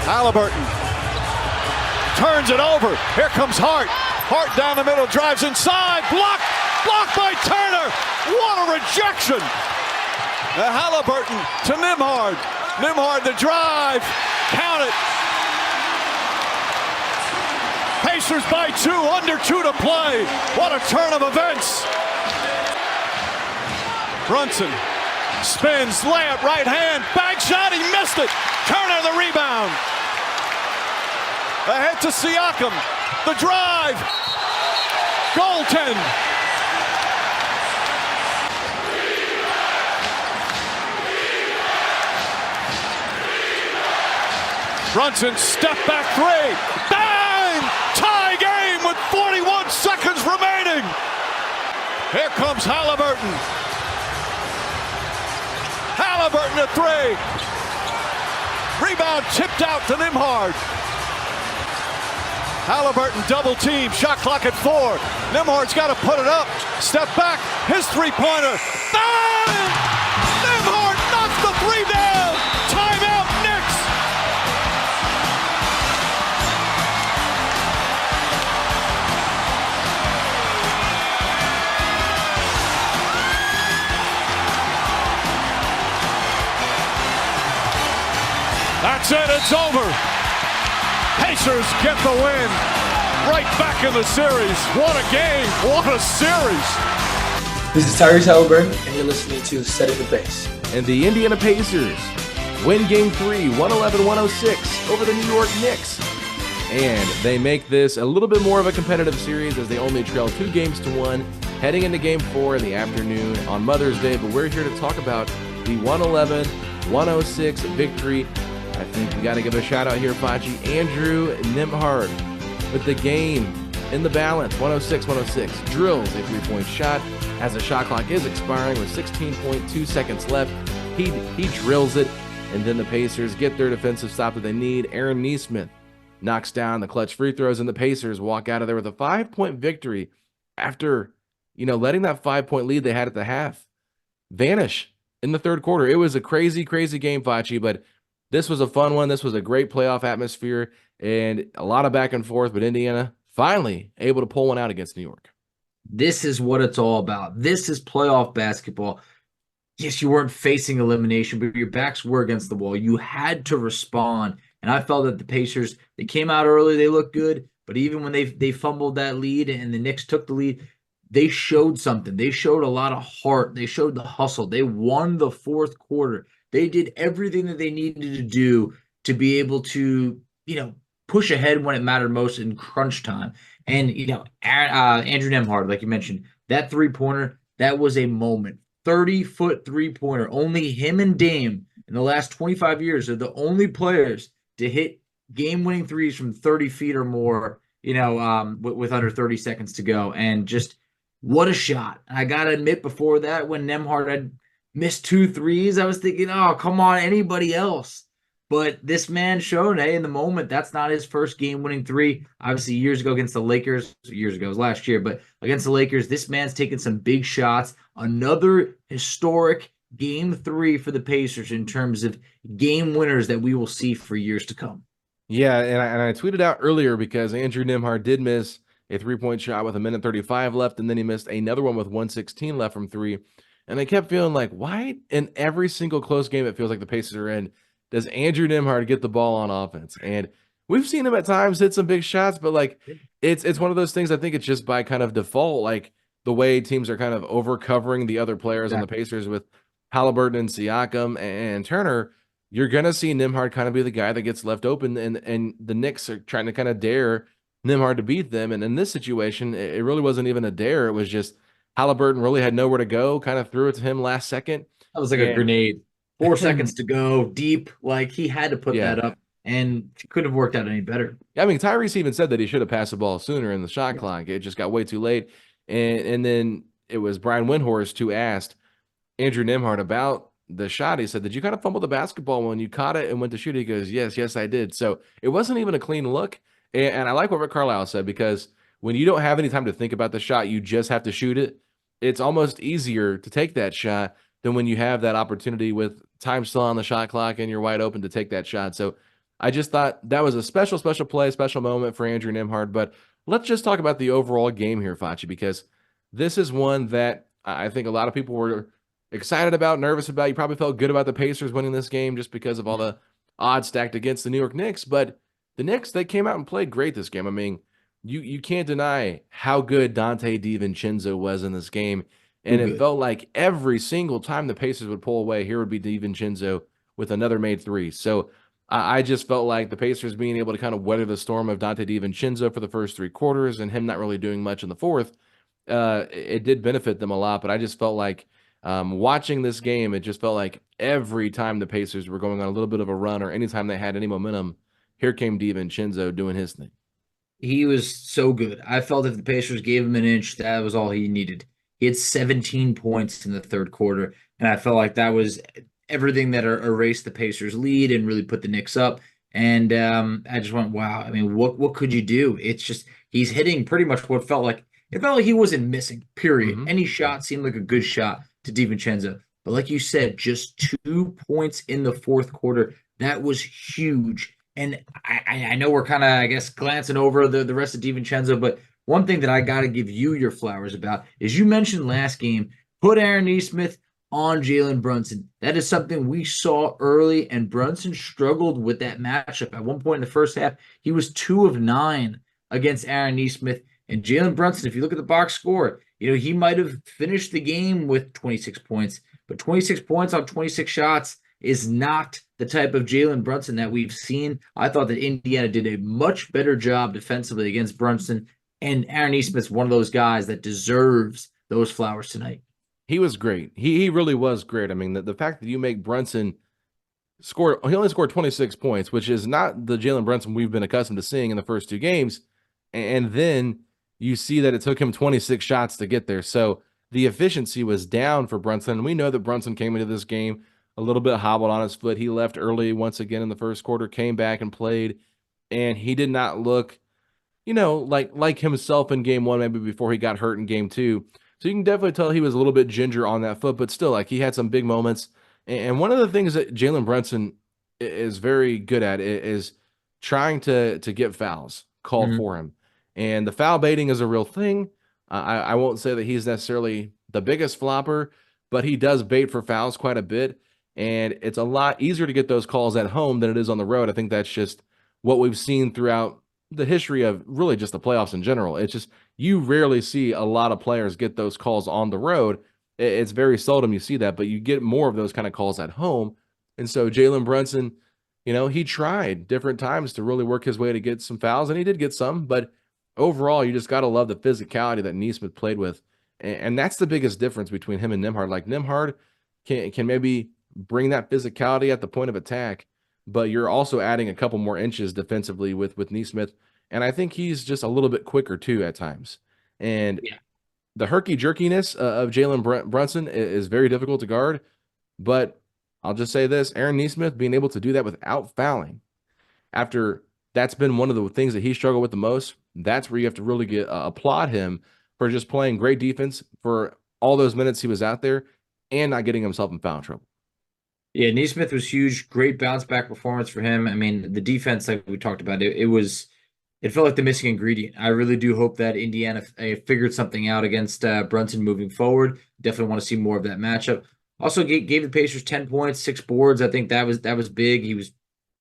Haliburton turns it over. Here comes Hart. Hart down the middle, drives inside. Blocked by Turner. What a rejection. Haliburton to Nembhard. Nembhard the drive. Count it. Pacers by 2, under 2 to play. What a turn of events. Brunson spins, layup, right hand, bag shot, he missed it. Turner the rebound. Ahead to Siakam, the drive. Goaltend. Brunson step back 3. Bang! Tie game with 41 seconds remaining. Here comes Haliburton. Haliburton at 3. Rebound tipped out to Nembhard. Haliburton double team. Shot clock at 4. Nembhard's got to put it up. Step back. His three-pointer. Bang! Nembhard knocks the 3 down. Timeout Knicks. That's it, it's over. Pacers get the win. Right back in the series. What a game, what a series. This is Tyrese Haliburton, and you're listening to Setting the Pace. And the Indiana Pacers win Game 3, 111-106 over the New York Knicks. And they make this a little bit more of a competitive series as they only trail 2-1, heading into Game 4 in the afternoon on Mother's Day. But we're here to talk about the 111-106 victory. I think we got to give a shout out here, Facci. Andrew Nembhard with the game in the balance, 106-106. Drills a 3-point shot as the shot clock is expiring with 16.2 seconds left. He drills it, and then the Pacers get their defensive stop that they need. Aaron Nesmith knocks down the clutch free throws, and the Pacers walk out of there with a 5-point victory after, letting that 5-point lead they had at the half vanish in the third quarter. It was a crazy, crazy game, Facci, but this was a fun one. This was a great playoff atmosphere and a lot of back and forth, but Indiana finally able to pull one out against New York. This is what it's all about. This is playoff basketball. Yes, you weren't facing elimination, but your backs were against the wall. You had to respond, and I felt that the Pacers, they came out early, they looked good, but even when they fumbled that lead and the Knicks took the lead, they showed something. They showed a lot of heart. They showed the hustle. They won the fourth quarter. They did everything that they needed to do to be able to, push ahead when it mattered most in crunch time. And, Andrew Nembhard, like you mentioned, that three-pointer, that was a moment. 30-foot three-pointer. Only him and Dame in the last 25 years are the only players to hit game-winning threes from 30 feet or more, with under 30 seconds to go. And just what a shot. I got to admit, before that, when Nembhard had missed 2 threes, I was thinking, oh, come on, anybody else. But this man showed, hey, in the moment, that's not his first game-winning 3. Obviously, years ago against the Lakers, it was last year, but against the Lakers, this man's taken some big shots. Another historic Game 3 for the Pacers in terms of game winners that we will see for years to come. Yeah, and I tweeted out earlier because Andrew Nembhard did miss a 3-point shot with 1:35 left, and then he missed another one with 1:16 left from 3. And I kept feeling like, why in every single close game it feels like the Pacers are in, does Andrew Nembhard get the ball on offense? And we've seen him at times hit some big shots, but it's one of those things. I think it's just by kind of default, like the way teams are kind of over covering the other players on the Pacers with Haliburton and Siakam and Turner. You're gonna see Nembhard kind of be the guy that gets left open, and the Knicks are trying to kind of dare Nembhard to beat them. And in this situation, it really wasn't even a dare. It was just Haliburton really had nowhere to go, kind of threw it to him last second. That was like a grenade. 4 seconds to go, deep. Like, he had to put that up, and it couldn't have worked out any better. I mean, Tyrese even said that he should have passed the ball sooner in the shot clock. It just got way too late. And then it was Brian Windhorst who asked Andrew Nembhard about the shot. He said, did you kind of fumble the basketball when you caught it and went to shoot it? He goes, yes, I did. So it wasn't even a clean look. And I like what Rick Carlisle said, because when you don't have any time to think about the shot, you just have to shoot it. It's almost easier to take that shot. than when you have that opportunity with time still on the shot clock and you're wide open to take that shot. So I just thought that was a special, special play, special moment for Andrew Nembhard. But let's just talk about the overall game here, Facci, because this is one that I think a lot of people were excited about, nervous about. You probably felt good about the Pacers winning this game just because of all the odds stacked against the New York Knicks. But the Knicks, they came out and played great this game. I mean, you can't deny how good Dante DiVincenzo was in this game. And it felt like every single time the Pacers would pull away, here would be DiVincenzo with another made three. So I just felt like the Pacers being able to kind of weather the storm of Dante DiVincenzo for the first three quarters and him not really doing much in the fourth, it did benefit them a lot. But I just felt like watching this game, it just felt like every time the Pacers were going on a little bit of a run or anytime they had any momentum, here came DiVincenzo doing his thing. He was so good. I felt if the Pacers gave him an inch, that was all he needed. He had 17 points in the third quarter, and I felt like that was everything that erased the Pacers' lead and really put the Knicks up. And I just went, wow. I mean, what could you do? It's just he's hitting pretty much what felt like he wasn't missing. Period. Any shot seemed like a good shot to DiVincenzo. But like you said, just 2 points in the fourth quarter. That was huge. And I know we're kind of, I guess, glancing over the rest of DiVincenzo, but one thing that I got to give you your flowers about is you mentioned last game, put Aaron Nesmith on Jalen Brunson. That is something we saw early, and Brunson struggled with that matchup. At one point in the first half, he was 2 of 9 against Aaron Nesmith. And Jalen Brunson, if you look at the box score, he might have finished the game with 26 points, but 26 points on 26 shots is not the type of Jalen Brunson that we've seen. I thought that Indiana did a much better job defensively against Brunson, and Aaron Nesmith's one of those guys that deserves those flowers tonight. He was great. He really was great. I mean, the fact that you make Brunson he only scored 26 points, which is not the Jalen Brunson we've been accustomed to seeing in the first two games. And then you see that it took him 26 shots to get there. So the efficiency was down for Brunson. And we know that Brunson came into this game a little bit hobbled on his foot. He left early once again in the first quarter, came back and played, and he did not look, like himself in game one, maybe before he got hurt in game two. So you can definitely tell he was a little bit ginger on that foot, but still, like, he had some big moments. And one of the things that Jalen Brunson is very good at is trying to get fouls called for him. And the foul baiting is a real thing. I won't say that he's necessarily the biggest flopper, but he does bait for fouls quite a bit. And it's a lot easier to get those calls at home than it is on the road. I think that's just what we've seen throughout the history of really just the playoffs in general. It's just you rarely see a lot of players get those calls on the road. It's very seldom you see that, but you get more of those kind of calls at home. And so Jalen Brunson, he tried different times to really work his way to get some fouls, and he did get some. But overall, you just got to love the physicality that Nesmith played with. And that's the biggest difference between him and Nembhard. Like, Nembhard can maybe bring that physicality at the point of attack, but you're also adding a couple more inches defensively with Nesmith. And I think he's just a little bit quicker too at times. And the herky-jerkiness of Jalen Brunson is very difficult to guard. But I'll just say this, Aaron Nesmith being able to do that without fouling, after that's been one of the things that he struggled with the most, that's where you have to really applaud him for just playing great defense for all those minutes he was out there and not getting himself in foul trouble. Yeah, Nesmith was huge. Great bounce back performance for him. I mean, the defense, like we talked about, it felt like the missing ingredient. I really do hope that Indiana figured something out against Brunson moving forward. Definitely want to see more of that matchup. Also gave the Pacers 10 points, 6 boards. I think that was big. He was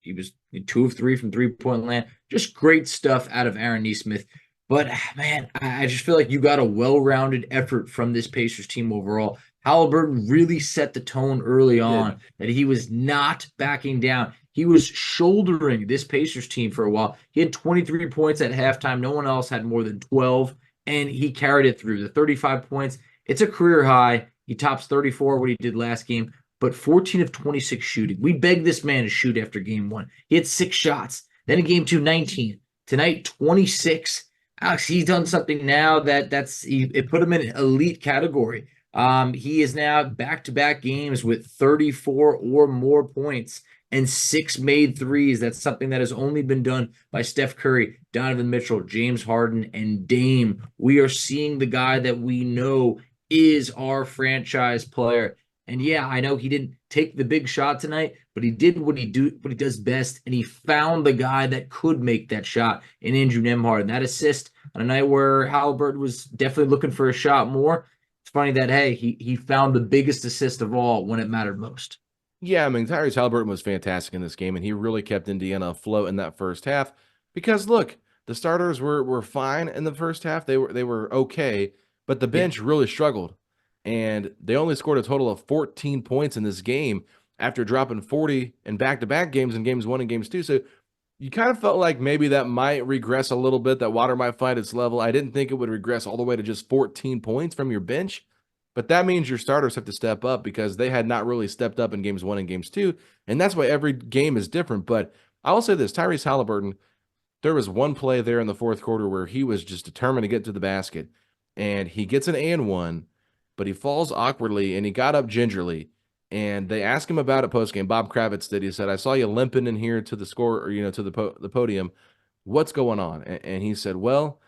2 of 3 from 3-point land. Just great stuff out of Aaron Nesmith. But man, I just feel like you got a well-rounded effort from this Pacers team overall. Haliburton really set the tone early on that he was not backing down. He was shouldering this Pacers team for a while. He had 23 points at halftime. No one else had more than 12, and he carried it through. The 35 points, it's a career high. He tops 34, what he did last game, but 14 of 26 shooting. We begged this man to shoot after game one. He had 6 shots. Then in game two, 19. Tonight, 26. Alex, he's done something now it put him in an elite category. He is now back-to-back games with 34 or more points and 6 made threes. That's something that has only been done by Steph Curry, Donovan Mitchell, James Harden, and Dame. We are seeing the guy that we know is our franchise player. And yeah, I know he didn't take the big shot tonight, but he did what he does best, and he found the guy that could make that shot in Andrew Nembhard. And that assist on a night where Haliburton was definitely looking for a shot more. It's funny that, hey, he found the biggest assist of all when it mattered most. Yeah, I mean, Tyrese Haliburton was fantastic in this game, and he really kept Indiana afloat in that first half. Because look, the starters were fine in the first half; they were okay, but the bench really struggled, and they only scored a total of 14 points in this game after dropping 40 in back-to-back games in games 1 and games 2. So you kind of felt like maybe that might regress a little bit, that water might find its level. I didn't think it would regress all the way to just 14 points from your bench. But that means your starters have to step up because they had not really stepped up in games 1 and games 2. And that's why every game is different. But I will say this, Tyrese Haliburton, there was one play there in the fourth quarter where he was just determined to get to the basket. And he gets an and one, but he falls awkwardly and he got up gingerly. And they asked him about it postgame. Bob Kravitz did. He said, I saw you limping in here to the score, or, to the podium. What's going on? And he said, well,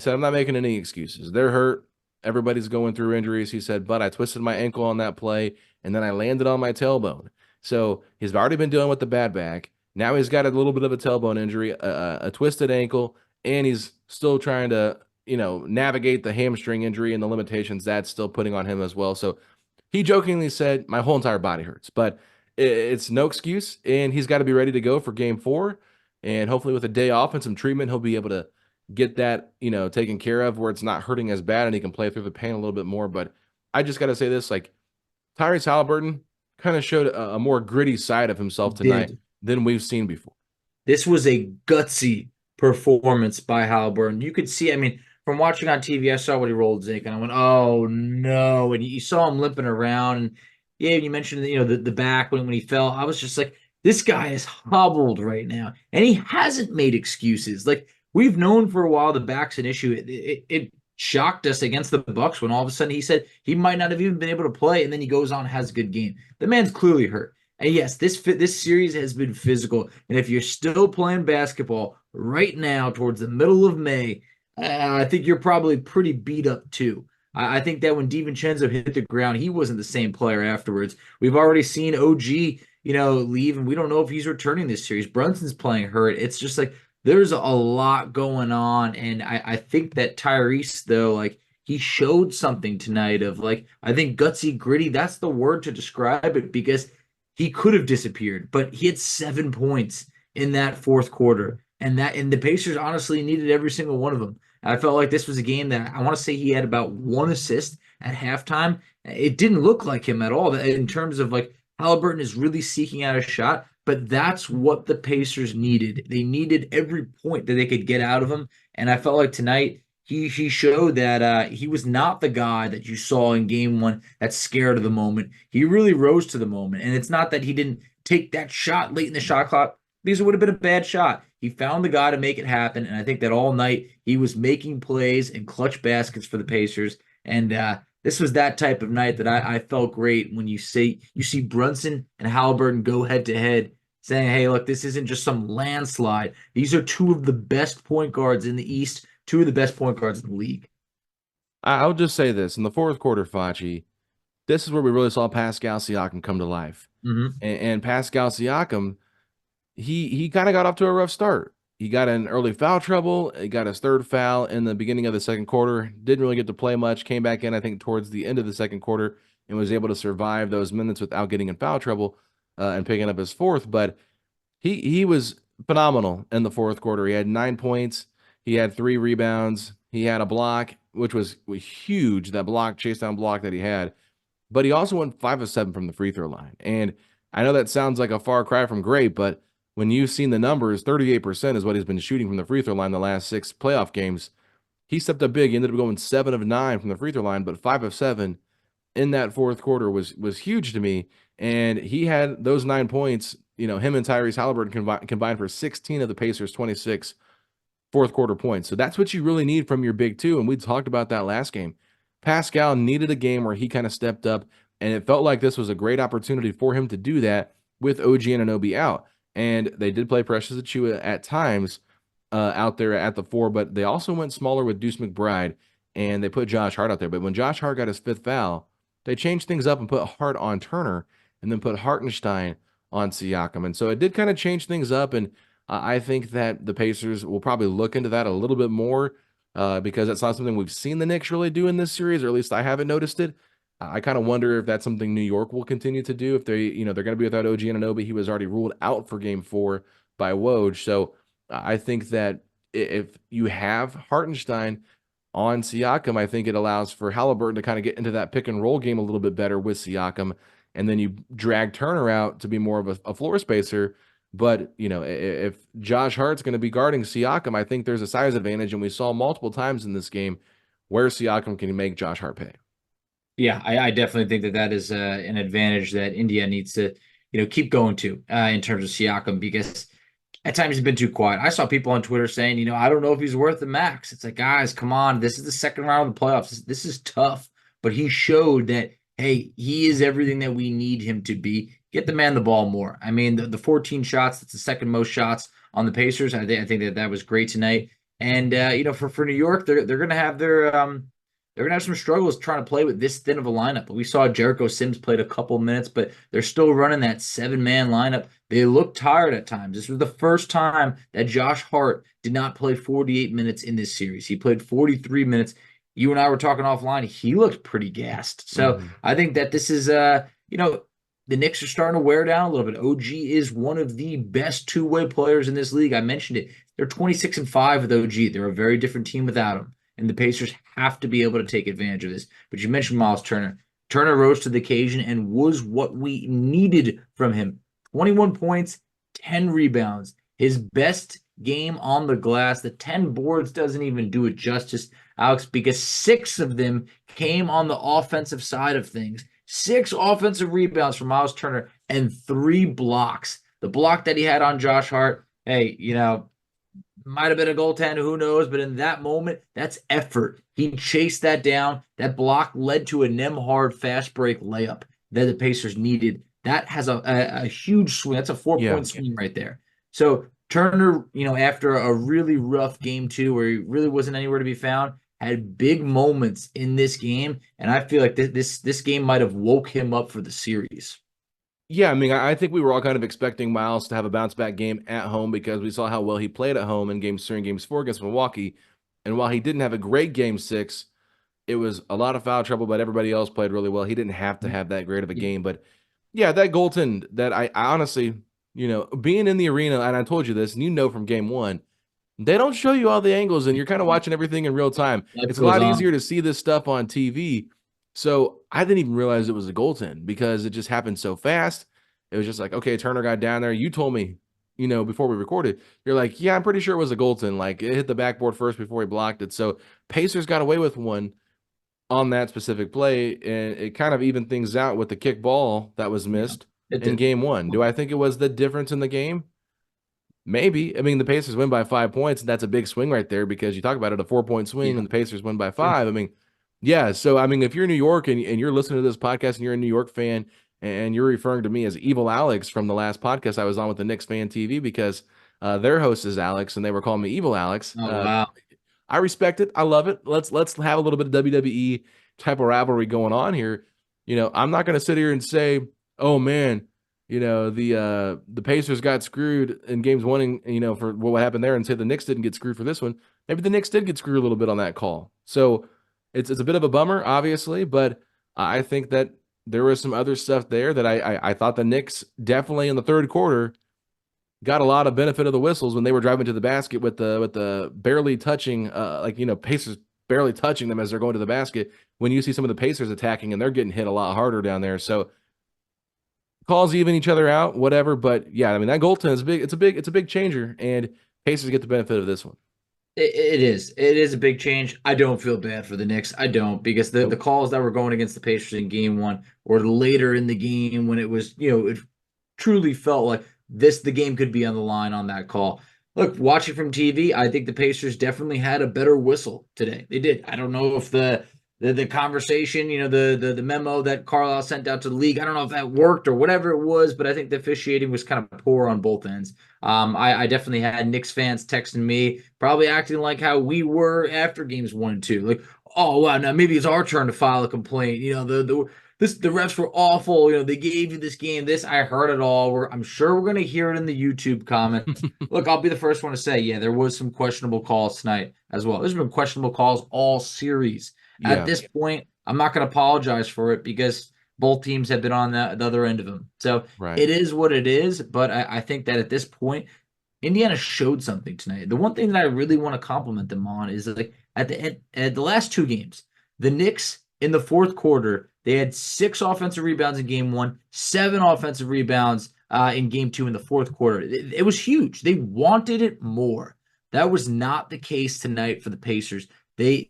I'm not making any excuses. They're hurt. Everybody's going through injuries. He said, but I twisted my ankle on that play, and then I landed on my tailbone. So he's already been dealing with the bad back. Now he's got a little bit of a tailbone injury, a twisted ankle, and he's still trying to, navigate the hamstring injury and the limitations that's still putting on him as well. So he jokingly said, my whole entire body hurts, but it's no excuse, and he's got to be ready to go for game 4. And hopefully with a day off and some treatment, he'll be able to get that, taken care of where it's not hurting as bad and he can play through the pain a little bit more. But I just got to say this, like, Tyrese Haliburton kind of showed a more gritty side of himself tonight than we've seen before. This was a gutsy performance by Haliburton. You could see, I mean, from watching on TV, I saw when he rolled zinc, and I went, oh, no. And you saw him limping around. And, yeah, you mentioned, the back when he fell. I was just like, this guy is hobbled right now. And he hasn't made excuses. Like, we've known for a while the back's an issue. It shocked us against the Bucks when all of a sudden he said he might not have even been able to play, and then he goes on and has a good game. The man's clearly hurt. And yes, this series has been physical. And if you're still playing basketball right now towards the middle of May, I think you're probably pretty beat up too. I think that when DiVincenzo hit the ground, he wasn't the same player afterwards. We've already seen OG, leave, and we don't know if he's returning this series. Brunson's playing hurt. It's just like there's a lot going on. And I think that Tyrese, though, like, he showed something tonight of, like, I think gutsy, gritty. That's the word to describe it, because he could have disappeared, but he had 7 points in that fourth quarter. And the Pacers honestly needed every single one of them. I felt like this was a game that I want to say he had about 1 assist at halftime. It didn't look like him at all in terms of, like, Haliburton is really seeking out a shot, but that's what the Pacers needed. They needed every point that they could get out of him. And I felt like tonight he showed that he was not the guy that you saw in game 1 that's scared of the moment. He really rose to the moment. And it's not that he didn't take that shot late in the shot clock, because it would have been a bad shot. He found the guy to make it happen, and I think that all night he was making plays and clutch baskets for the Pacers. And this was that type of night that I felt great when you see Brunson and Haliburton go head-to-head, saying, hey, look, this isn't just some landslide. These are 2 of the best point guards in the East, 2 of the best point guards in the league. I'll just say this. In the fourth quarter, Facci, this is where we really saw Pascal Siakam come to life. Mm-hmm. And Pascal Siakam, he kind of got off to a rough start. He got in early foul trouble. He got his 3rd foul in the beginning of the second quarter. Didn't really get to play much. Came back in, I think, towards the end of the second quarter and was able to survive those minutes without getting in foul trouble and picking up his 4th. But he was phenomenal in the fourth quarter. He had 9 points. He had 3 rebounds. He had a block, which was huge, that chase down block that he had. But he also went 5 of 7 from the free throw line. And I know that sounds like a far cry from great, but when you've seen the numbers, 38% is what he's been shooting from the free throw line the last 6 playoff games. He stepped up big. He ended up going 7 of 9 from the free throw line, but 5 of 7 in that fourth quarter was huge to me. And he had those 9 points. Him and Tyrese Haliburton combined for 16 of the Pacers' 26 fourth quarter points. So that's what you really need from your big 2. And we talked about that last game. Pascal needed a game where he kind of stepped up, and it felt like this was a great opportunity for him to do that with OG Anunoby out. And they did play Precious Achiuwa at times out there at the 4, but they also went smaller with Deuce McBride, and they put Josh Hart out there. But when Josh Hart got his 5th foul, they changed things up and put Hart on Turner and then put Hartenstein on Siakam. And so it did kind of change things up. And I think that the Pacers will probably look into that a little bit more because that's not something we've seen the Knicks really do in this series, or at least I haven't noticed it. I kind of wonder if that's something New York will continue to do. If they're going to be without OG Anunoby. He was already ruled out for Game 4 by Woj. So I think that if you have Hartenstein on Siakam, I think it allows for Haliburton to kind of get into that pick and roll game a little bit better with Siakam. And then you drag Turner out to be more of a floor spacer. But, if Josh Hart's going to be guarding Siakam, I think there's a size advantage. And we saw multiple times in this game where Siakam can make Josh Hart pay. Yeah, I definitely think that is an advantage that India needs to, keep going to in terms of Siakam, because at times he's been too quiet. I saw people on Twitter saying, I don't know if he's worth the max. It's like, guys, come on. This is the second round of the playoffs. This is tough. But he showed that, hey, he is everything that we need him to be. Get the man the ball more. I mean, the 14 shots, that's the second most shots on the Pacers. I think that was great tonight. And, for New York, they're going to have they're going to have some struggles trying to play with this thin of a lineup. We saw Jericho Sims played a couple minutes, but they're still running that 7-man lineup. They look tired at times. This was the first time that Josh Hart did not play 48 minutes in this series. He played 43 minutes. You and I were talking offline. He looked pretty gassed. So I think that this is, the Knicks are starting to wear down a little bit. OG is one of the best two-way players in this league. I mentioned it. They're 26-5 with OG. They're a very different team without him. And the Pacers have to be able to take advantage of this. But you mentioned Miles Turner. Turner rose to the occasion and was what we needed from him. 21 points, 10 rebounds. His best game on the glass. The 10 boards doesn't even do it justice, Alex, because 6 of them came on the offensive side of things. 6 offensive rebounds from Miles Turner and 3 blocks. The block that he had on Josh Hart, hey, might have been a goaltender, who knows? But in that moment, that's effort. He chased that down. That block led to a Nembhard fast break layup that the Pacers needed. That has a huge swing. That's a 4-point swing right there. So Turner, after a really rough game 2 where he really wasn't anywhere to be found, had big moments in this game. And I feel like this game might have woke him up for the series. Yeah, I mean, I think we were all kind of expecting Miles to have a bounce-back game at home because we saw how well he played at home in Games 3 and Games 4 against Milwaukee. And while he didn't have a great Game 6, it was a lot of foul trouble, but everybody else played really well. He didn't have to have that great of a game. But, yeah, that goaltend that I honestly, being in the arena, and I told you this, and from Game 1, they don't show you all the angles, and you're kind of watching everything in real time. It's a lot easier to see this stuff on TV. So I didn't even realize it was a goaltend because it just happened so fast. It was just like, okay, Turner got down there. You told me, before we recorded, you're like, yeah, I'm pretty sure it was a goaltend. Like it hit the backboard first before he blocked it. So Pacers got away with one on that specific play, and it kind of evened things out with the kick ball that was missed in Game 1. Do I think it was the difference in the game? Maybe. I mean, the Pacers win by 5 points, and that's a big swing right there because you talk about it, a 4-point swing, and the Pacers win by 5. I mean, yeah, so, I mean, if you're in New York and you're listening to this podcast and you're a New York fan and you're referring to me as Evil Alex from the last podcast I was on with the Knicks Fan TV because their host is Alex and they were calling me Evil Alex. Oh, wow. I respect it. I love it. Let's have a little bit of WWE type of rivalry going on here. I'm not going to sit here and say, oh, man, the Pacers got screwed in Games 1 and, for what happened there and say the Knicks didn't get screwed for this one. Maybe the Knicks did get screwed a little bit on that call. So, it's a bit of a bummer, obviously, but I think that there was some other stuff there that I thought the Knicks definitely in the third quarter got a lot of benefit of the whistles when they were driving to the basket with the barely touching, Pacers barely touching them as they're going to the basket. When you see some of the Pacers attacking and they're getting hit a lot harder down there, so calls even each other out, whatever. But yeah, I mean that goaltend is big. It's a big changer, and Pacers get the benefit of this one. It is. It is a big change. I don't feel bad for the Knicks. I don't, because the calls that were going against the Pacers in Game 1 or later in the game when it was, it truly felt like the game could be on the line on that call. Look, watching from TV, I think the Pacers definitely had a better whistle today. They did. I don't know if the conversation, the memo that Carlisle sent out to the league, I don't know if that worked or whatever it was, but I think the officiating was kind of poor on both ends. I definitely had Knicks fans texting me, probably acting like how we were after Games 1 and 2. Like, oh, wow, now maybe it's our turn to file a complaint. the refs were awful. They gave you this game. I heard it all. I'm sure we're gonna hear it in the YouTube comments. Look, I'll be the first one to say, yeah, there was some questionable calls tonight as well. There's been questionable calls all series. At this point, I'm not gonna apologize for it because both teams have been on the other end of them. So It is what it is. But I think that at this point, Indiana showed something tonight. The one thing that I really want to compliment them on is like at the last two games, the Knicks in the fourth quarter, they had 6 offensive rebounds in game 1, 7 offensive rebounds in game 2 in the fourth quarter. It was huge. They wanted it more. That was not the case tonight for the Pacers. They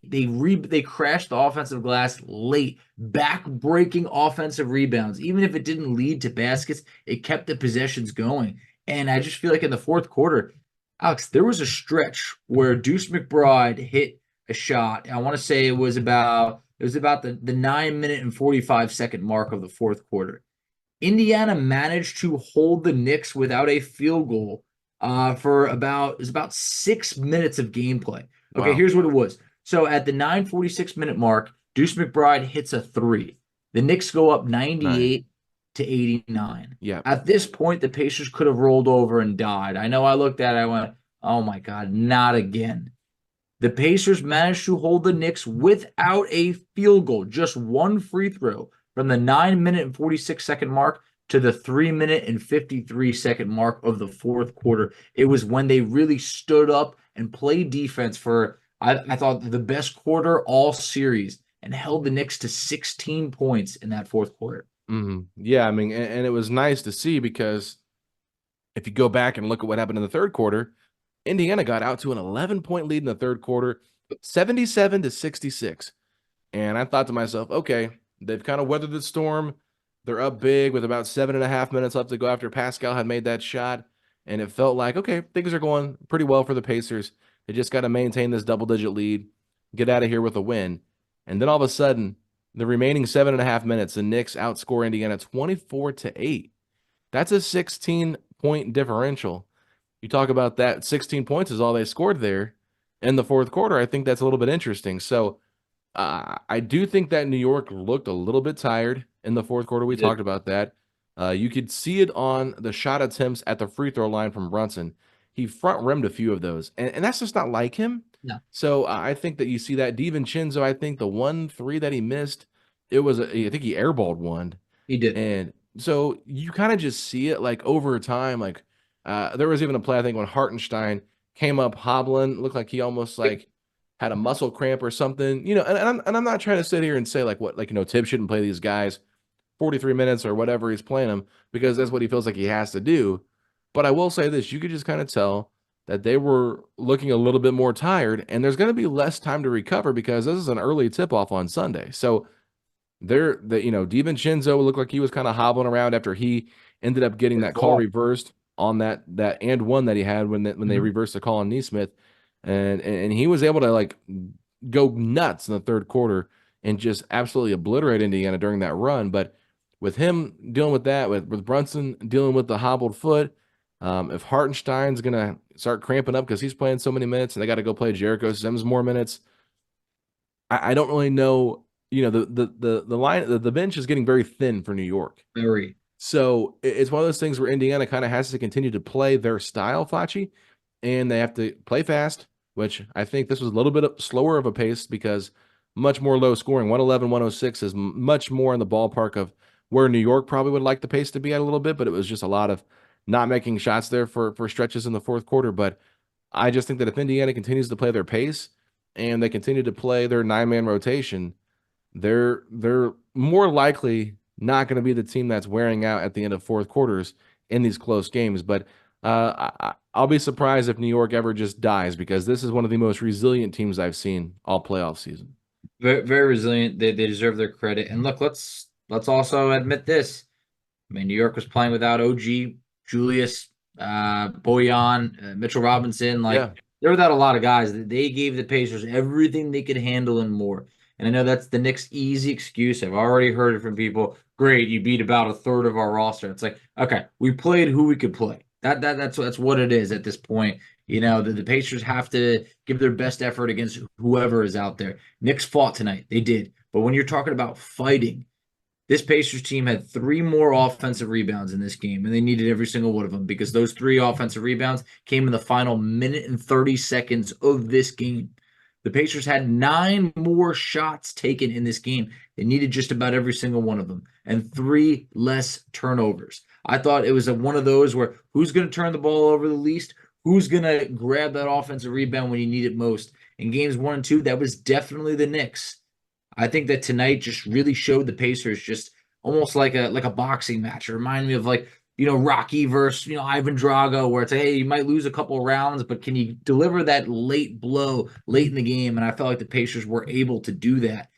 crashed the offensive glass late, back-breaking offensive rebounds. Even if it didn't lead to baskets, it kept the possessions going. And I just feel like in the fourth quarter, Alex, there was a stretch where Deuce McBride hit a shot. I want to say it was about the 9-minute and 45-second mark of the fourth quarter. Indiana managed to hold the Knicks without a field goal for about 6 minutes of gameplay. Okay, Here's what it was. So at the 9:46-minute mark, Deuce McBride hits a 3. The Knicks go up 98 to 89. Yeah. At this point, the Pacers could have rolled over and died. I know I looked at it, I went, oh my God, not again. The Pacers managed to hold the Knicks without a field goal, just one free throw from the 9-minute and 46-second mark to the 3-minute and 53-second mark of the fourth quarter. It was when they really stood up and played defense for, I thought, the best quarter all series and held the Knicks to 16 points in that fourth quarter. Mm-hmm. Yeah, I mean, and it was nice to see because if you go back and look at what happened in the third quarter, Indiana got out to an 11-point lead in the third quarter, 77 to 66. And I thought to myself, okay, they've kind of weathered the storm. They're up big with about 7.5 minutes left to go after Pascal had made that shot. And it felt like, okay, things are going pretty well for the Pacers. They just got to maintain this double-digit lead, get out of here with a win. And then all of a sudden, the remaining 7.5 minutes, the Knicks outscore Indiana 24 to 8. That's a 16-point differential. You talk about that, 16 points is all they scored there in the fourth quarter. I think that's a little bit interesting. So I do think that New York looked a little bit tired in the fourth quarter. We talked about that. You could see it on the shot attempts at the free throw line from Brunson. He front rimmed a few of those, and that's just not like him. No. So I think that you see that. DiVincenzo, I think the 1-3 that he missed, I think he airballed one. He did. And so you kind of just see it like over time. Like there was even a play, I think, when Hartenstein came up hobbling, looked like he almost like had a muscle cramp or something. And I'm not trying to sit here and say Tibb shouldn't play these guys 43 minutes or whatever he's playing them because that's what he feels like he has to do. But I will say this, you could just kind of tell that they were looking a little bit more tired, and there's going to be less time to recover because this is an early tip-off on Sunday. So DiVincenzo looked like he was kind of hobbling around after he ended up getting that call reversed on that and one that he had when they reversed the call on Nesmith, and he was able to like go nuts in the third quarter and just absolutely obliterate Indiana during that run. But with him dealing with that, with Brunson dealing with the hobbled foot, if Hartenstein's gonna start cramping up because he's playing so many minutes and they got to go play Jericho Sims more minutes, I don't really know. The line, the bench is getting very thin for New York. Very. So it's one of those things where Indiana kind of has to continue to play their style, Facci, and they have to play fast, which I think this was a little bit slower of a pace because much more low scoring. 111-106 is much more in the ballpark of where New York probably would like the pace to be at a little bit, but it was just a lot of not making shots there for stretches in the fourth quarter. But I just think that if Indiana continues to play their pace and they continue to play their 9-man rotation, they're more likely not going to be the team that's wearing out at the end of fourth quarters in these close games. But I'll be surprised if New York ever just dies because this is one of the most resilient teams I've seen all playoff season. Very, very resilient. They deserve their credit. And look, let's also admit this. I mean, New York was playing without OG, Julius, Bojan, Mitchell Robinson. They were without a lot of guys. They gave the Pacers everything they could handle and more. And I know that's the Knicks' easy excuse. I've already heard it from people. Great, you beat about a third of our roster. It's like, okay, we played who we could play. That's what it is at this point. The Pacers have to give their best effort against whoever is out there. Knicks fought tonight. They did. But when you're talking about fighting, This Pacers team had 3 more offensive rebounds in this game, and they needed every single one of them because those 3 offensive rebounds came in the final minute and 30 seconds of this game. The Pacers had 9 more shots taken in this game. They needed just about every single one of them, and 3 less turnovers. I thought it was one of those where who's going to turn the ball over the least? Who's going to grab that offensive rebound when you need it most? In games 1 and 2, that was definitely the Knicks. I think that tonight just really showed the Pacers just almost like a boxing match. It reminded me of Rocky versus Ivan Drago, where it's like, hey, you might lose a couple of rounds, but can you deliver that late blow late in the game? And I felt like the Pacers were able to do that.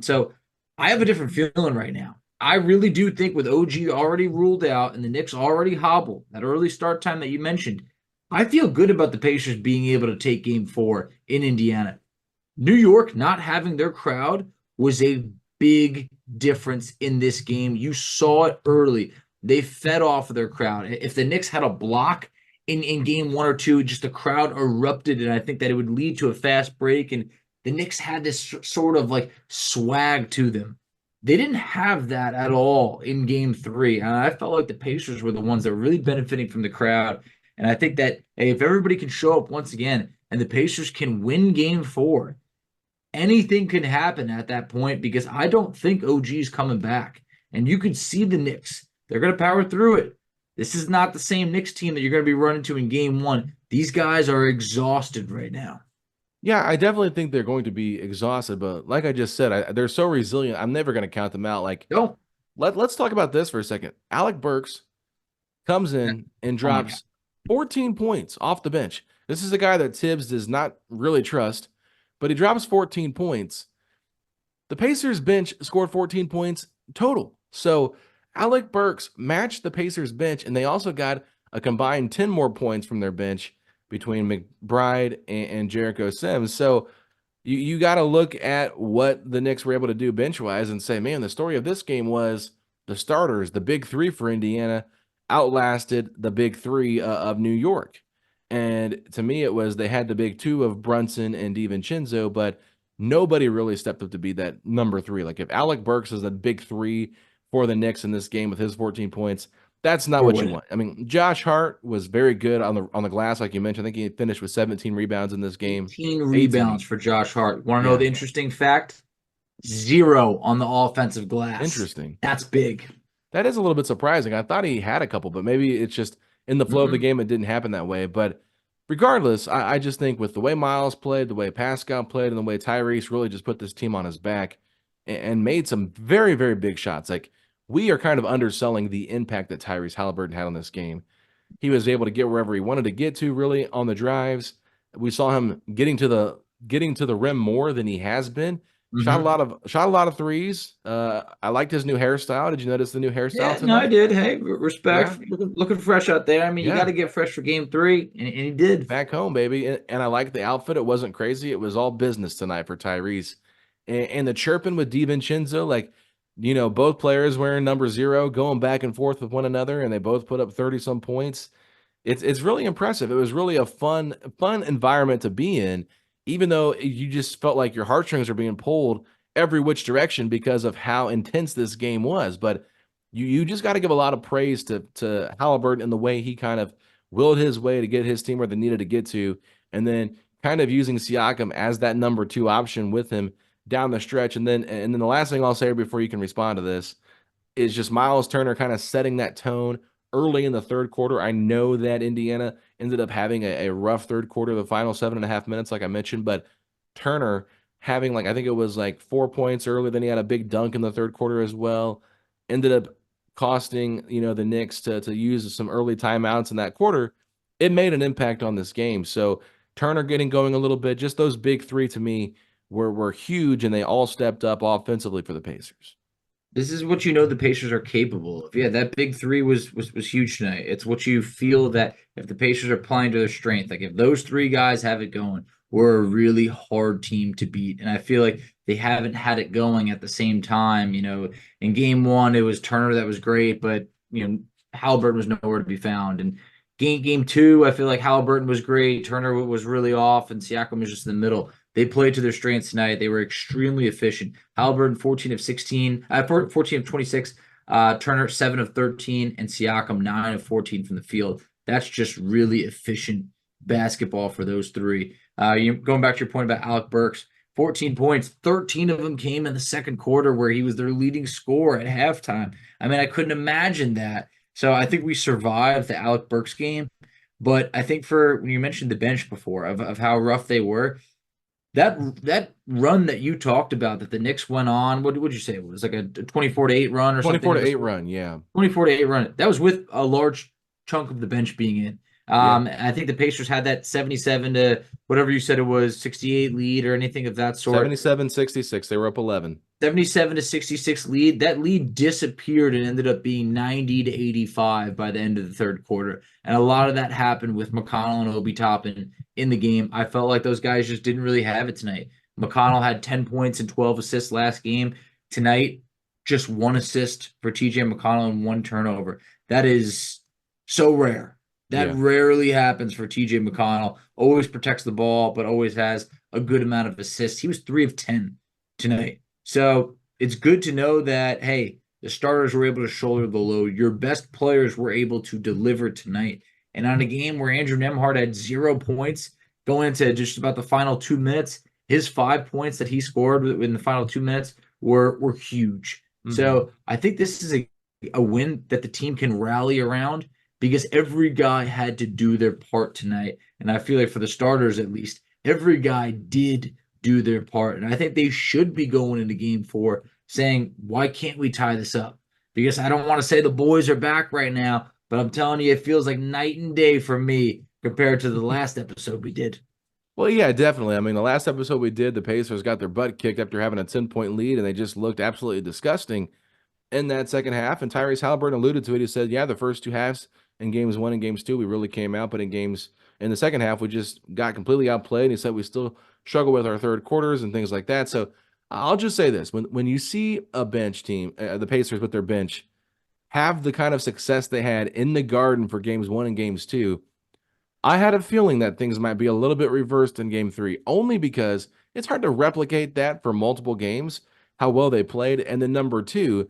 So I have a different feeling right now. I really do think with OG already ruled out and the Knicks already hobbled, that early start time that you mentioned, I feel good about the Pacers being able to take game 4 in Indiana. New York not having their crowd was a big difference in this game. You saw it early. They fed off of their crowd. If the Knicks had a block in game 1 or 2, just the crowd erupted, and I think that it would lead to a fast break, and the Knicks had this sort of swag to them. They didn't have that at all in game 3, and I felt like the Pacers were the ones that were really benefiting from the crowd. And I think that, hey, if everybody can show up once again and the Pacers can win game 4, anything can happen at that point because I don't think OG is coming back. And you could see the Knicks. They're going to power through it. This is not the same Knicks team that you're going to be running to in game 1. These guys are exhausted right now. Yeah, I definitely think they're going to be exhausted, but like I just said, they're so resilient. I'm never going to count them out. No. Let's talk about this for a second. Alec Burks comes in and drops 14 points off the bench. This is a guy that Tibbs does not really trust, but he drops 14 points. The Pacers bench scored 14 points total. So Alec Burks matched the Pacers bench, and they also got a combined 10 more points from their bench between McBride and Jericho Sims. So you got to look at what the Knicks were able to do bench-wise and say, man, the story of this game was the starters, the big 3 for Indiana, outlasted the big 3 of New York. And to me, it was they had the big 2 of Brunson and DiVincenzo, but nobody really stepped up to be that number 3. Like if Alec Burks is the big 3 for the Knicks in this game with his 14 points, that's not what you want. I mean, Josh Hart was very good on the glass, like you mentioned. I think he finished with 17 rebounds in this game. 18 rebounds for Josh Hart. Want to know the interesting fact? 0 on the offensive glass. Interesting. That's big. That is a little bit surprising. I thought he had a couple, but maybe it's just in the flow of the game, it didn't happen that way. But regardless, I just think with the way Miles played, the way Pascal played, and the way Tyrese really just put this team on his back and made some very, very big shots. Like, we are kind of underselling the impact that Tyrese Haliburton had on this game. He was able to get wherever he wanted to get to, really, on the drives. We saw him getting to the rim more than he has been. Shot a lot of threes. I liked his new hairstyle. Did you notice the new hairstyle tonight? No, I did. Hey, respect. Yeah. Looking fresh out there. I mean, you got to get fresh for game 3, and he did. Back home, baby. And I liked the outfit. It wasn't crazy. It was all business tonight for Tyrese. And the chirping with DiVincenzo, both players wearing number 0, going back and forth with one another, and they both put up 30-some points. It's really impressive. It was really a fun environment to be in, even though you just felt like your heartstrings are being pulled every which direction because of how intense this game was. But you just got to give a lot of praise to Haliburton and the way he kind of willed his way to get his team where they needed to get to, and then kind of using Siakam as that number 2 option with him down the stretch. And then the last thing I'll say before you can respond to this is just Miles Turner kind of setting that tone early in the third quarter. I know that Indiana ended up having a rough third quarter, the final 7.5 minutes, like I mentioned, but Turner having I think it was 4 points early, then he had a big dunk in the third quarter as well, ended up costing, the Knicks to use some early timeouts in that quarter. It made an impact on this game. So Turner getting going a little bit, just those big 3 to me were huge, and they all stepped up offensively for the Pacers. This is what the Pacers are capable of. Yeah, that big 3 was huge tonight. It's what you feel that if the Pacers are playing to their strength, if those 3 guys have it going, we're a really hard team to beat. And I feel like they haven't had it going at the same time. In game 1, it was Turner that was great, but Haliburton was nowhere to be found. And game 2, I feel like Haliburton was great. Turner was really off, and Siakam was just in the middle. They played to their strengths tonight. They were extremely efficient. Haliburton, 14 of 16, 14 of 26, Turner, 7 of 13, and Siakam, 9 of 14 from the field. That's just really efficient basketball for those three. Going back to your point about Alec Burks, 14 points, 13 of them came in the second quarter where he was their leading scorer at halftime. I mean, I couldn't imagine that. So I think we survived the Alec Burks game. But I think when you mentioned the bench before of how rough they were, that run that you talked about that the Knicks went on, what would you say? It was like a 24-8 run or something? 24-8 run, yeah. 24-8 run. That was with a large chunk of the bench being in. I think the Pacers had that 77 to whatever you said it was, 68 lead or anything of that sort. 77-66. They were up 11. 77 to 66 lead. That lead disappeared and ended up being 90 to 85 by the end of the third quarter. And a lot of that happened with McConnell and Obi Toppin in the game. I felt like those guys just didn't really have it tonight. McConnell had 10 points and 12 assists last game. Tonight, just 1 assist for TJ McConnell and 1 turnover. That is so rare. That rarely happens for TJ McConnell. Always protects the ball, but always has a good amount of assists. He was 3 of 10 tonight. So it's good to know that, hey, the starters were able to shoulder the load. Your best players were able to deliver tonight. And on a game where Andrew Nembhard had 0 points going into just about the final 2 minutes, his 5 points that he scored in the final 2 minutes were huge. Mm-hmm. So I think this is a win that the team can rally around, because every guy had to do their part tonight. And I feel like for the starters, at least, every guy did do their part. And I think they should be going into game 4 saying, why can't we tie this up? Because I don't want to say the boys are back right now, but I'm telling you, it feels like night and day for me compared to the last episode we did. Well, yeah, definitely. I mean, the last episode we did, the Pacers got their butt kicked after having a 10-point lead, and they just looked absolutely disgusting in that second half. And Tyrese Haliburton alluded to it. He said, yeah, the first 2 halves in games 1 and games 2, we really came out, but in the second half, we just got completely outplayed. And he said we still struggle with our third quarters and things like that. So I'll just say this: when you see a bench team, the Pacers with their bench, have the kind of success they had in the Garden for games 1 and games 2, I had a feeling that things might be a little bit reversed in game 3, only because it's hard to replicate that for multiple games, how well they played. And then number 2,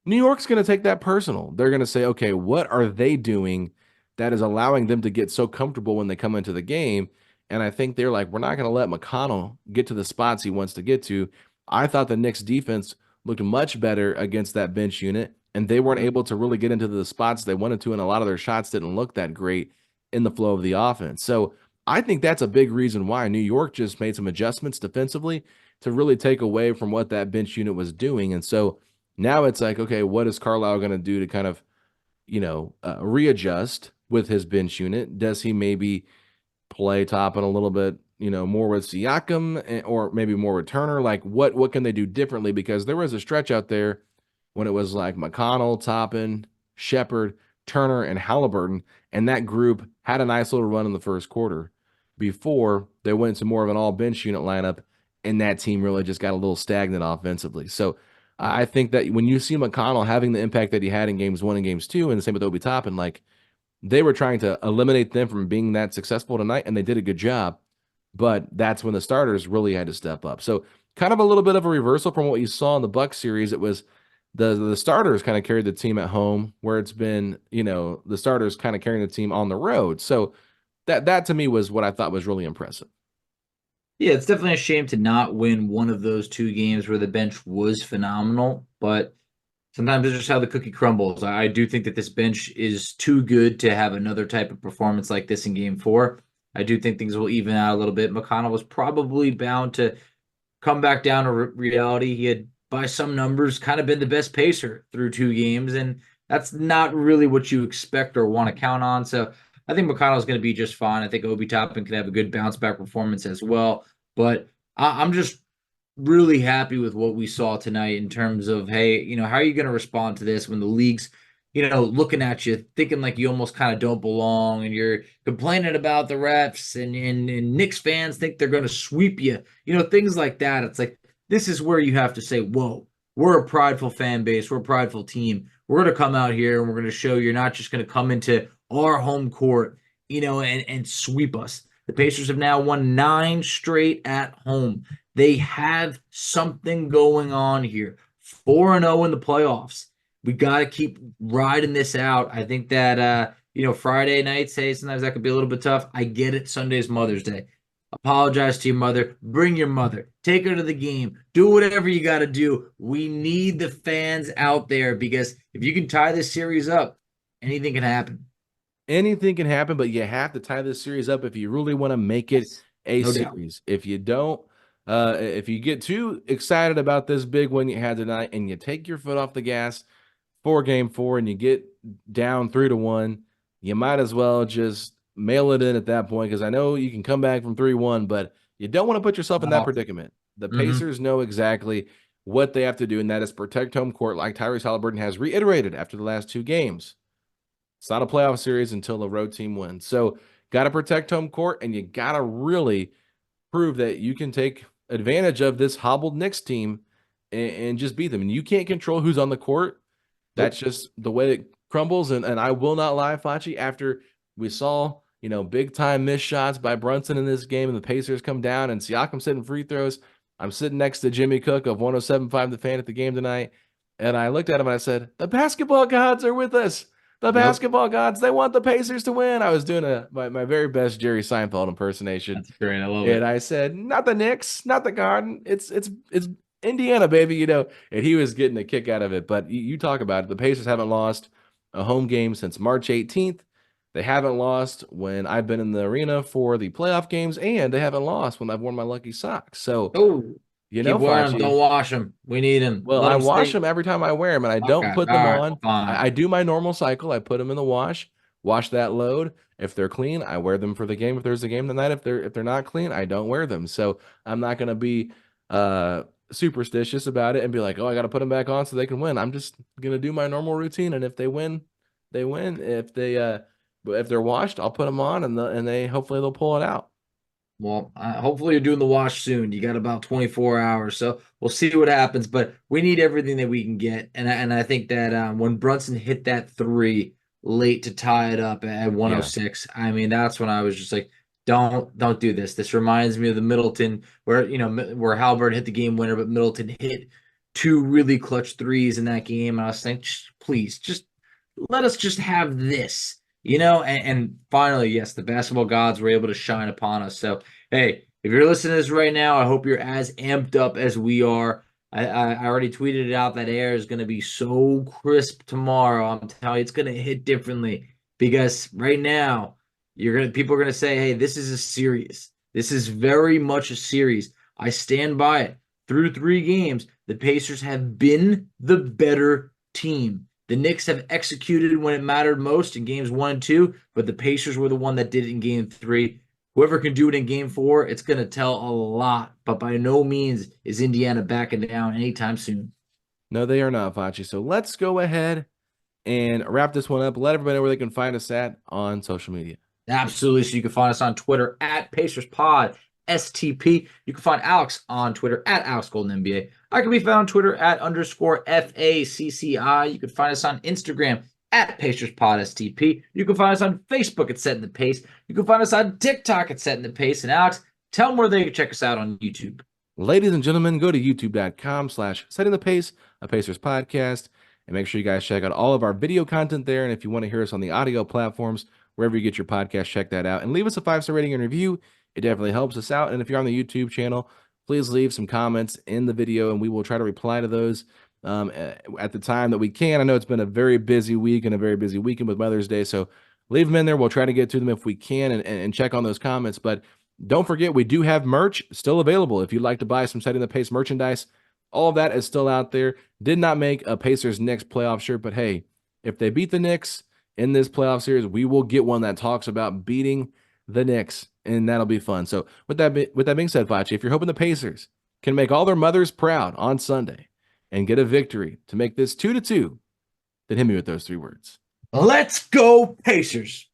New York's going to take that personal. They're going to say, okay, what are they doing that is allowing them to get so comfortable when they come into the game? And I think they're like, we're not going to let McConnell get to the spots he wants to get to. I thought the Knicks defense looked much better against that bench unit, and they weren't able to really get into the spots they wanted to, and a lot of their shots didn't look that great in the flow of the offense. So I think that's a big reason why New York just made some adjustments defensively to really take away from what that bench unit was doing. And so now it's like, okay, what is Carlisle going to do to kind of, readjust with his bench unit? Does he maybe play Toppin a little bit, more with Siakam, or maybe more with Turner? Like, what can they do differently? Because there was a stretch out there when it was like McConnell, Toppin, Shepherd, Turner, and Haliburton, and that group had a nice little run in the first quarter before they went to more of an all-bench unit lineup, and that team really just got a little stagnant offensively. So I think that when you see McConnell having the impact that he had in games 1 and games 2, and the same with Obi Toppin, like, they were trying to eliminate them from being that successful tonight, and they did a good job. But that's when the starters really had to step up. So kind of a little bit of a reversal from what you saw in the Bucks series. It was the starters kind of carried the team at home, where it's been, the starters kind of carrying the team on the road. So that to me was what I thought was really impressive. Yeah, it's definitely a shame to not win one of those 2 games where the bench was phenomenal, but sometimes it's just how the cookie crumbles. I do think that this bench is too good to have another type of performance like this in game 4. I do think things will even out a little bit. McConnell was probably bound to come back down to reality. He had, by some numbers, kind of been the best pacer through 2 games, and that's not really what you expect or want to count on. So I think McConnell's going to be just fine. I think Obi Toppin can have a good bounce-back performance as well. But I'm just really happy with what we saw tonight in terms of, hey, how are you going to respond to this when the league's, looking at you, thinking like you almost kind of don't belong, and you're complaining about the refs, and Knicks fans think they're going to sweep you, things like that. It's like, this is where you have to say, whoa, we're a prideful fan base. We're a prideful team. We're going to come out here and we're going to show you're not just going to come into our home court, and sweep us. The Pacers have now won 9 straight at home. They have something going on here. 4-0 in the playoffs. We got to keep riding this out. I think that, Friday nights, hey, sometimes that could be a little bit tough. I get it. Sunday's Mother's Day. Apologize to your mother. Bring your mother. Take her to the game. Do whatever you got to do. We need the fans out there because if you can tie this series up, anything can happen. Anything can happen, but you have to tie this series up if you really want to make it a series. If you don't, if you get too excited about this big win you had tonight and you take your foot off the gas for game 4 and you get down 3-1, you might as well just mail it in at that point, because I know you can come back from 3-1, but you don't want to put yourself in that predicament. The Pacers know exactly what they have to do, and that is protect home court, like Tyrese Haliburton has reiterated after the last 2 games. It's not a playoff series until the road team wins. So got to protect home court, and you got to really prove that you can take advantage of this hobbled Knicks team and just beat them. And you can't control who's on the court. That's just the way it crumbles. And I will not lie, Facci, after we saw, big-time missed shots by Brunson in this game and the Pacers come down and Siakam hitting free throws, I'm sitting next to Jimmy Cook of 107.5 The Fan at the game tonight, and I looked at him and I said, the basketball gods are with us. The basketball gods, they want the Pacers to win. I was doing my very best Jerry Seinfeld impersonation. That's great. I love it. And I said, not the Knicks, not the Garden. It's Indiana, baby, And he was getting a kick out of it. But you talk about it. The Pacers haven't lost a home game since March 18th. They haven't lost when I've been in the arena for the playoff games, and they haven't lost when I've worn my lucky socks. So, keep wearing them. Don't wash them. We need them. Well, I wash them every time I wear them, and I don't put them on. I do my normal cycle. I put them in the wash that load. If they're clean, I wear them for the game. If there's a game tonight, if they're not clean, I don't wear them. So I'm not going to be superstitious about it and be like, oh, I got to put them back on so they can win. I'm just going to do my normal routine, and if they win, they win. If they're washed, I'll put them on, and they hopefully they'll pull it out. Well, hopefully you're doing the wash soon. You got about 24 hours, so we'll see what happens. But we need everything that we can get, and I think that when Brunson hit that 3 late to tie it up at 106, I mean that's when I was just like, don't do this. This reminds me of the Middleton where Haliburton hit the game winner, but Middleton hit 2 really clutch threes in that game. And I was saying, please, just let us just have this. And finally, yes, the basketball gods were able to shine upon us. So, hey, if you're listening to this right now, I hope you're as amped up as we are. I already tweeted it out that air is going to be so crisp tomorrow. I'm telling you, it's going to hit differently because right now, people are going to say, hey, this is a series. This is very much a series. I stand by it. Through 3 games, the Pacers have been the better team. The Knicks have executed when it mattered most in games 1 and 2, but the Pacers were the one that did it in game 3. Whoever can do it in game 4, it's going to tell a lot, but by no means is Indiana backing down anytime soon. No, they are not, Facci. So let's go ahead and wrap this one up. Let everybody know where they can find us at on social media. Absolutely. So you can find us on Twitter at PacersPod. STP. You can find Alex on Twitter at Alex Golden NBA. I can be found on Twitter at _FACCI. You can find us on Instagram at PacersPodSTP. You can find us on Facebook at Setting the Pace. You can find us on TikTok at Setting the Pace. And Alex, tell them where they can check us out on YouTube. Ladies and gentlemen, go to youtube.com/Setting the Pace, a Pacers podcast, and make sure you guys check out all of our video content there. And if you want to hear us on the audio platforms, wherever you get your podcast, check that out. And leave us a 5-star rating and review. It definitely helps us out. And if you're on the YouTube channel, please leave some comments in the video, and we will try to reply to those at the time that we can. I know it's been a very busy week and a very busy weekend with Mother's Day, so leave them in there. We'll try to get to them if we can and check on those comments. But don't forget, we do have merch still available. If you'd like to buy some Setting the Pace merchandise, all of that is still out there. Did not make a Pacers Knicks playoff shirt, but hey, if they beat the Knicks in this playoff series, we will get one that talks about beating the Knicks, and that'll be fun. So with that being said, Facci, if you're hoping the Pacers can make all their mothers proud on Sunday and get a victory to make this 2-2, then hit me with those 3 words. Let's go, Pacers.